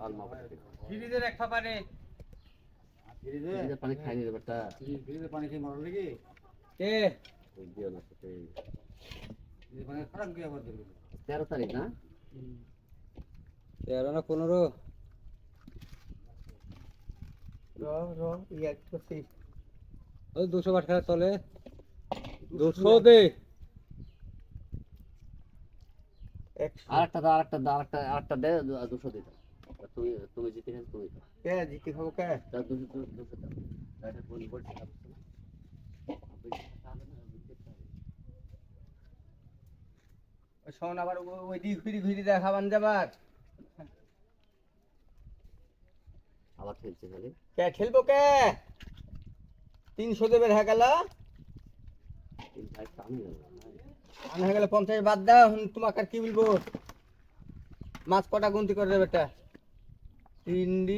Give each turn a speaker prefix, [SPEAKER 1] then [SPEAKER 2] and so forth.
[SPEAKER 1] আলমা পানি
[SPEAKER 2] ফ্রিজের এক পারে
[SPEAKER 1] ফ্রিজে পানি খাইনি রে বেটা
[SPEAKER 3] ফ্রিজে পানি খেয়ে মরল নাকি?
[SPEAKER 2] কে
[SPEAKER 1] ওই দিও না সাথে
[SPEAKER 3] ফ্রিজে পানি খারাপ কি আবার দিল?
[SPEAKER 1] 13 তারিখ না
[SPEAKER 2] 13 না 15
[SPEAKER 3] ইয়া করছি।
[SPEAKER 2] ওই 200 বাট খেলা চলে 200 দে
[SPEAKER 1] আরেকটা দে 200 দিতে তুমি জিতে গেছ তুমি
[SPEAKER 3] কে জিতে খাবো কে?
[SPEAKER 1] 200 দাও এটা কোন বলছে
[SPEAKER 3] শোন আবার ওই দিক ঘুরি দেখাবান যাবার।
[SPEAKER 1] আবার খেলছে খালি
[SPEAKER 3] কে খেলবো কে? 300 দেবে হয়ে গেল।
[SPEAKER 1] তিন ভাই টানি
[SPEAKER 3] আন হয়ে গেল 50 বাদ দাও। তোমাকে আর কি বলবো? মাছ কটা গুনতি করে দেবে এটা? 3D